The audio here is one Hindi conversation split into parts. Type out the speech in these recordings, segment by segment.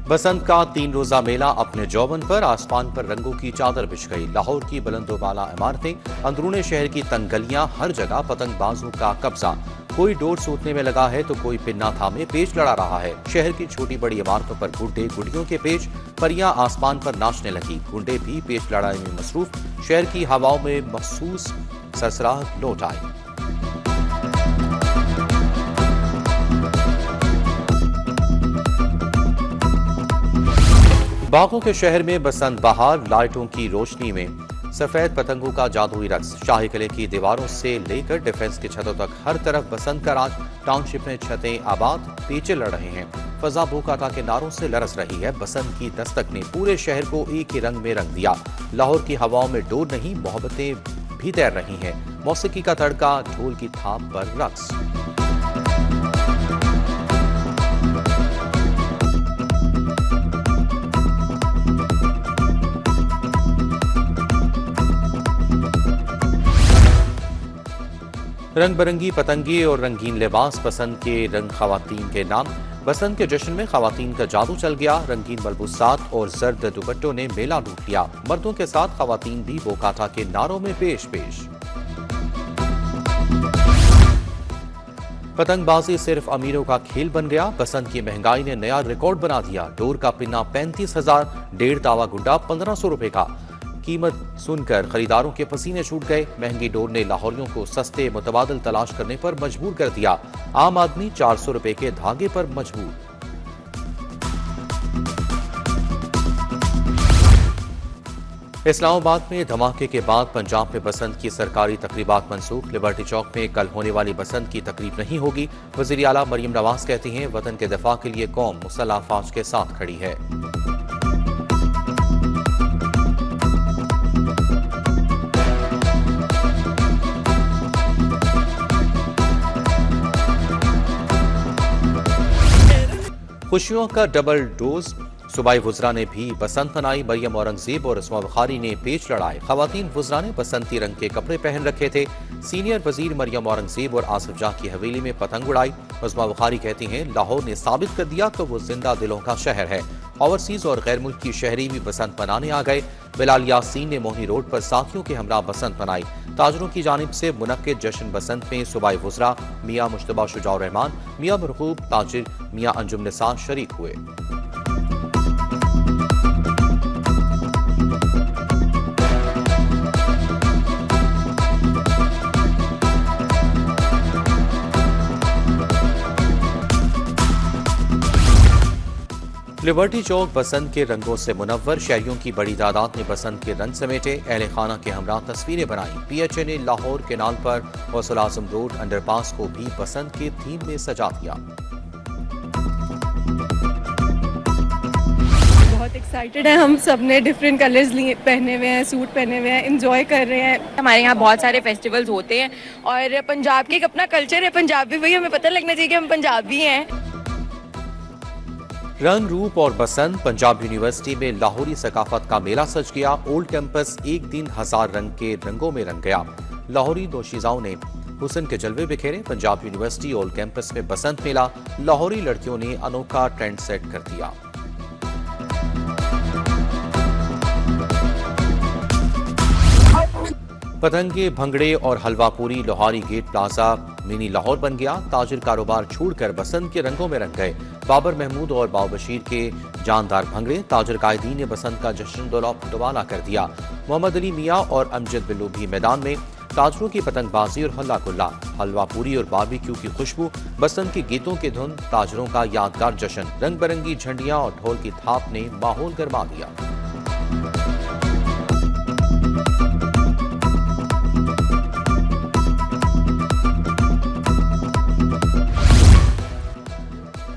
बसंत का 3 रोजा मेला अपने जौबन पर, आसमान पर रंगों की चादर बिछ गई। लाहौर की बुलंदोबाला इमारतें, अंदरूने शहर की तंग गलियां, हर जगह पतंगबाजों का कब्जा। कोई डोर सूतने में लगा है तो कोई पिन्ना थामे पेच लड़ा रहा है। शहर की छोटी बड़ी इमारतों पर गुड्डे गुडियों के पेच, परियां आसमान पर नाचने लगी। गुंडे भी पेच लड़ाई में मसरूफ। शहर की हवाओं में महसूस सरसराहट लौट आई। बागों के शहर में बसंत बहार, लाइटों की रोशनी में सफेद पतंगों का जादुई रक्स। शाही किले की दीवारों से लेकर डिफेंस की छतों तक हर तरफ बसंत का राज। टाउनशिप में छतें आबाद, पेचे लड़ रहे हैं। फजा भूखाता के नारों से लरस रही है। बसंत की दस्तक ने पूरे शहर को एक ही रंग में रंग दिया। लाहौर की हवाओं में डोर नहीं, मोहब्बतें भी तैर रही हैं। मौसीकी का तड़का, ढोल की थाप पर रक्स। रंग बिरंगी पतंगे और रंगीन लिबास, बसंत के रंग खवातीन के नाम। बसंत के जश्न में खवातीन का जादू चल गया। रंगीन मलबूसात और जर्द दुपट्टों ने मेला लूट लिया। मर्दों के साथ खवातीन भी बोकाता के नारों में पेश पेश। पतंगबाजी सिर्फ अमीरों का खेल बन गया। बसंत की महंगाई ने नया रिकॉर्ड बना दिया। डोर का पिन्ना 35,000, 1.5 तावा गुड्डा 1,500 रुपए का। कीमत सुनकर खरीदारों के पसीने छूट गए। महंगी डोर ने लाहौरियों को सस्ते मुतबादल तलाश करने पर मजबूर कर दिया। आम आदमी 400 रुपए के धागे पर मजबूर। इस्लामाबाद में धमाके के बाद पंजाब में बसंत की सरकारी तकरीबात मंसूख। लिबर्टी चौक में कल होने वाली बसंत की तकरीब नहीं होगी। वज़ीर आला मरियम नवाज कहती हैं, वतन के दिफा के लिए कौम मुसल्लह फौज के साथ खड़ी है। खुशियों का डबल डोज, सूबाई वुज़रा ने भी बसंत मनाई। मरियम औरंगजेब और इस्मा बुखारी ने पेच लड़ाए। खवातीन वुज़रा ने बसंती रंग के कपड़े पहन रखे थे। सीनियर वजीर मरियम औरंगजेब और आसिफ जाह की हवेली में पतंग उड़ाई। इस्मा बुखारी कहती हैं, लाहौर ने साबित कर दिया कि वो जिंदा दिलों का शहर है। ओवरसीज और गैर मुल्की शहरी भी बसंत मनाने आ गए। बिलाल यासीन ने मोहनी रोड पर साथियों के हमरा बसंत मनाई। ताजरों की जानिब से मुनक्किद जश्न बसंत में सूबाई वुज़रा मियाँ मुश्तबा शुजाउर रहमान, मियाँ मरगूब ताजिर, मियाँ अंजुम निसार शरीक हुए। लिबर्टी चौक बसंत के रंगों से मुनव्वर। शहरियों की बड़ी तादाद ने बसंत के रंग समेटे। अहले खाना के हमरा तस्वीरें बनाई। PHA ने लाहौर केनाल पर गौसुल आजम रोड अंडरपास को भी बसंत के थीम में सजा दिया। बहुत एक्साइटेड है। हम सब ने डिफरेंट कलर्स पहने हुए हैं, सूट पहने हुए हैं, एंजॉय कर रहे हैं। हमारे यहाँ बहुत सारे फेस्टिवल्स होते हैं और पंजाब के एक अपना कल्चर है पंजाबी, वही हमें पता लगना चाहिए कि हम पंजाबी हैं। रंग रूप और बसंत। पंजाब यूनिवर्सिटी में लाहौरी सकाफत का मेला सज गया। ओल्ड कैंपस एक दिन 1000 रंग के रंगों में रंग गया। लाहौरी दोशीजाओं ने हुस्न के जलवे बिखेरे। पंजाब यूनिवर्सिटी ओल्ड कैंपस में बसंत मेला। लाहौरी लड़कियों ने अनोखा ट्रेंड सेट कर दिया। पतंगे, भंगड़े और हलवापुरी Lohari gate plaza mini Lahore बन गया। ताजिर कारोबार छोड़कर बसंत के रंगों में रंग गए। बाबर महमूद और बाव बशीर के जानदार भंगड़े। ताजिर कायदीन ने बसंत का जश्न दोबाला कर दिया। मोहम्मद अली मियाँ और अमजद बिल्लू भी मैदान में। ताजरों की पतंगबाजी और हल्ला गुल्ला, हलवापुरी और बारबेक्यू की खुशबू, बसंत के गीतों की धुन, ताजरों का यादगार जश्न। रंग बिरंगी झंडियां और ढोल की थाप ने माहौल गरमा दिया।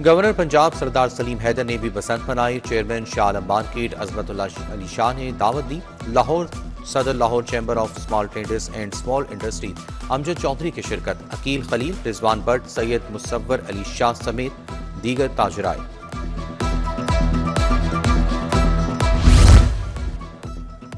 गवर्नर पंजाब सरदार सलीम हैदर ने भी बसंत मनाई। चेयरमैन शाह आलम मार्केट अजमतुल्लाह अली शाह ने दावत दी। लाहौर सदर Lahore chamber of small traders and small industry Amjad Chaudhry की शिरकत। अकील खलील, रिजवान भट्ट, सैयद मुसव्वर अली शाह समेत दीगर ताजर आए।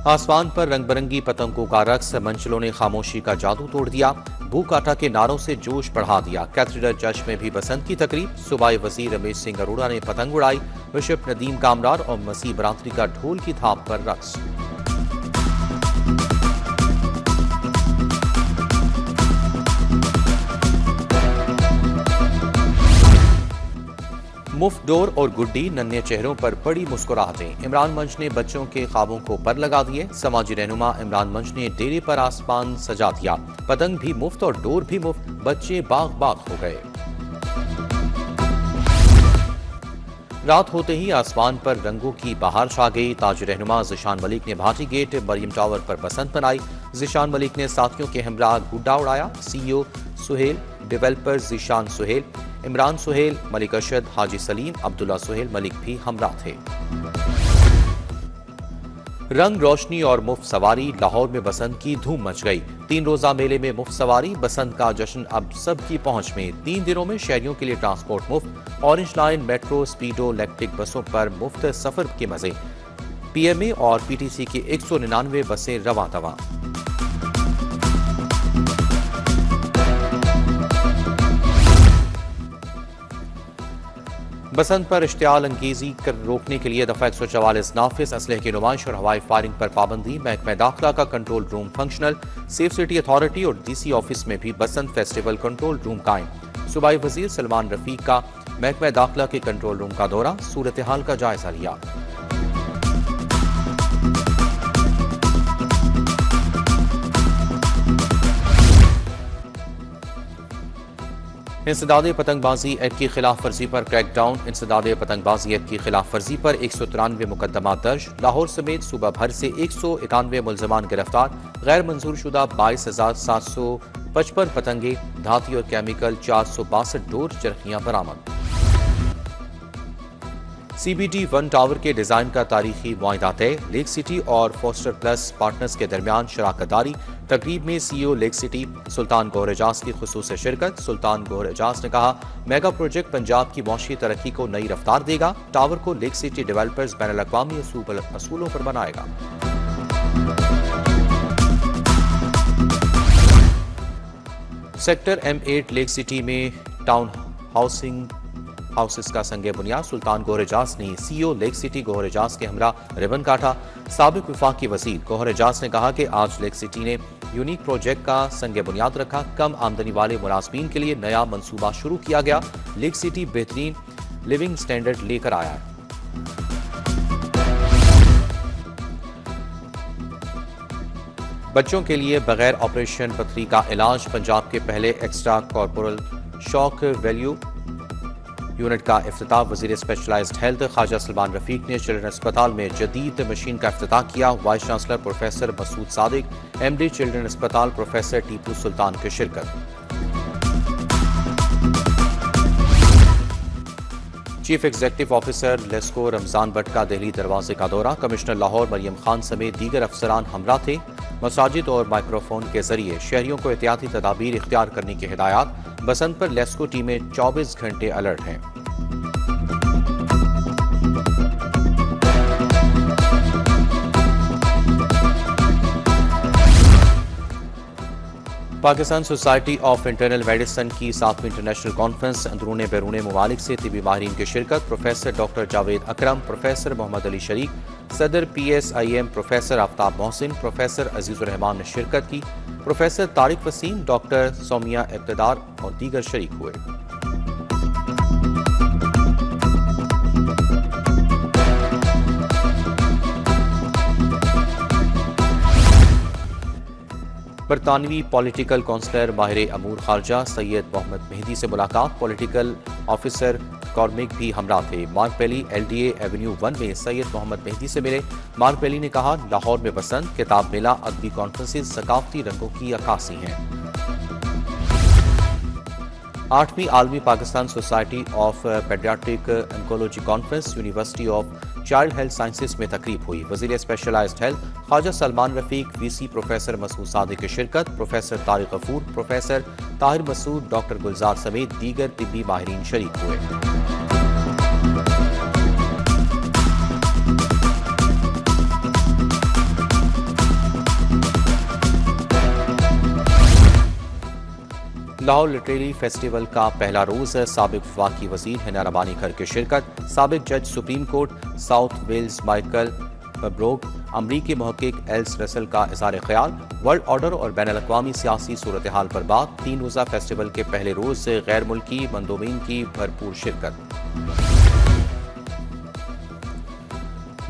आसमान पर रंग बिरंगी पतंगों का रक्स। मंचलों ने खामोशी का जादू तोड़ दिया। भूख आटा के नारों से जोश बढ़ा दिया। कैथेड्रल चर्च में भी बसंत की तकरीब। सूबाई वजीर रमेश सिंह अरोड़ा ने पतंग उड़ाई। बिशप नदीम कामरार और मसीह बरादरी का ढोल की थाप पर रक्स। मुफ्त डोर और गुड्डी, नन्हे चेहरों पर बड़ी मुस्कुराहटें। इमरान मंच ने बच्चों के ख्वाबों को पर लगा दिए। समाजी रहनुमा इमरान मंच ने डेरे पर आसमान सजा दिया। पतंग भी मुफ्त और डोर भी मुफ्त, बच्चे बाग बाग हो गए। रात होते ही आसमान पर रंगों की बहार छा गई। ताज रहनुमा ज़िशान मलिक ने भाटी गेट मरियम टावर पर बसंत मनाई। ज़िशान मलिक ने साथियों के हमरा गुड्डा उड़ाया। सीईओ सुहेल, डेवलपर ज़िशान सुहेल, इमरान सुहेल, मलिक अरशद, हाजी सलीम, अब्दुल्ला सुहेल मलिक भी हमरा थे। रंग रोशनी और मुफ्त सवारी, लाहौर में बसंत की धूम मच गई। 3 रोजा मेले में मुफ्त सवारी, बसंत का जश्न अब सबकी पहुंच में। 3 दिनों में शहरियों के लिए ट्रांसपोर्ट मुफ्त। ऑरेंज लाइन, मेट्रो, स्पीडो, इलेक्ट्रिक बसों पर मुफ्त सफर के मजे। पीएमए और पीटीसी की 199 बसें रवां दवां। बसंत पर इश्तियाल अंगेजी कर रोकने के लिए दफा 144 नाफिज, असलहे की नुमाइश और हवाई फायरिंग पर पाबंदी। महकमा दाखिला का control room functional. Safe city authority और डीसी ऑफिस में भी बसंत फेस्टिवल कंट्रोल रूम कायम। सूबाई वजीर सलमान रफीक का महकमा दाखिला के कंट्रोल रूम का दौरा, सूरत हाल का जायजा लिया। इंसदाद पतंगबाजी एक्ट की खिलाफ वर्जी पर क्रैकडाउन। इंसदाद पतंगबाजी एक्ट की खिलाफ वर्जी पर 193 मुकदमा दर्ज। लाहौर समेत सूबा भर से 191 मुलजमान गिरफ्तार। गैर मंजूर शुदा 22,755 पतंगे, धाती और केमिकल 462 डोर चरखियां बरामद। CBD 1 टावर के डिजाइन का तारीखी मुआहिदा तय। लेक सिटी और फोस्टर प्लस पार्टनर्स के दरमियान शराकतदारी। तकरीब में CEO लेक सिटी सुल्तान गौहर एजाज की खुसूसी शिरकत। सुल्तान गौहर एजाज ने कहा, मेगा प्रोजेक्ट पंजाब की मौशी तरक्की को नई रफ्तार देगा। टावर को लेक सिटी डेवलपर्स बैनुल अक़वामी असूलों पर बनाएगा। सेक्टर M8 लेक सिटी में टाउन हाउसेस का संगे बुनियाद। सुल्तान गौहर एजाज ने CEO lake city Gohar Ejaz के हमरा रिबन काटा। साबिक वफाकी वजीर गौहर एजाज ने कहा कि आज लेक सिटी ने यूनिक प्रोजेक्ट का संगे बुनियाद रखा। कम आमदनी वाले मुलाजमीन के लिए नया मंसूबा शुरू किया गया। लेक सिटी बेहतरीन लिविंग स्टैंडर्ड लेकर आया है। बच्चों के लिए बगैर ऑपरेशन पथरी का इलाज। पंजाब के पहले extra corporeal shock value unit का इफ्तिताह। वजीर स्पेशलाइज्ड हेल्थ ख्वाजा सलमान रफीक ने चिल्ड्रन अस्पताल में जदीद मशीन का इफ्तिताह किया। Vice chancellor professor Masood Sadiq, MD children अस्पताल प्रोफेसर टीपू सुल्तान की शिरकत। Chief executive officer LESCO Ramzan Bhatt का दिल्ली दरवाजे का दौरा। कमिश्नर लाहौर मरियम खान समेत दीगर अफसरान हमरा थे। मसाजिद और माइक्रोफोन के जरिए शहरियों को एहतियाती तदाबीर इख्तियार करने की हिदायत। बसंत पर लेस्को टीमें 24 घंटे अलर्ट हैं। Pakistan society of internal medicine की 7वीं इंटरनेशनल कॉन्फ्रेंस। अंदरूनी बैरून ममालिक से तिबी माहिरीन की शिरकत। प्रोफेसर डॉक्टर जावेद अकरम, प्रोफेसर मोहम्मद अली शरीक, सदर PSIM professor Aftab Mohsin, professor Azizur Rahman ने शिरकत की। प्रोफेसर तारिक वसीम, डॉक्टर सौमिया इब्तिदार और दीगर शरीक हुए। बरतानवी पॉलिटिकल काउंसलर माहिर अमूर खारजा सैयद मोहम्मद मेहदी से मुलाकात। पॉलिटिकल ऑफिसर कॉर्मिक भी हमरा थे। मार्क पेली LDA एवेन्यू 1 में सैयद मोहम्मद मेहदी से मिले। मार्क पेली ने कहा, लाहौर में बसंत, किताब मेला, अदबी कॉन्फ्रेंसेस सकाफती रंगों की अक्कासी हैं। 8वीं आलमी Pakistan society of pediatric oncology conference university of child health sciences में तकरीब हुई। वजीर specialised health Khawaja Salman Rafiq, VC professor Masood Sadiq की शिरकत। Professor Tariq Ghafoor, professor Tahir Masood, doctor Gulzar समेत दीगर तिब्बी माहिरीन शरीक हुए। लाहौर लिटरेरी फेस्टिवल का पहला रोज साबिक वफाकी वजीर हिना रबानी घर की शिरकत, साबिक जज supreme court South Wales Michael Brogue, अमरीकी महक्किक एल्स रसल का इज़हार ख्याल, वर्ल्ड ऑर्डर और बैन अल-अक़वामी सियासी सूरत हाल पर बात। 3 रोज़ा फेस्टिवल के पहले रोज से गैर मुल्की मंदोबीन की भरपूर शिरकत।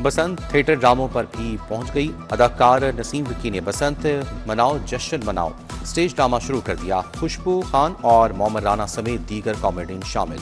बसंत थिएटर ड्रामों पर भी पहुंच गई। अदाकार नसीम विक्की ने बसंत मनाओ जश्न मनाओ स्टेज ड्रामा शुरू कर दिया। खुशबू खान और मोहम्मद राना समेत दीगर कॉमेडियन शामिल।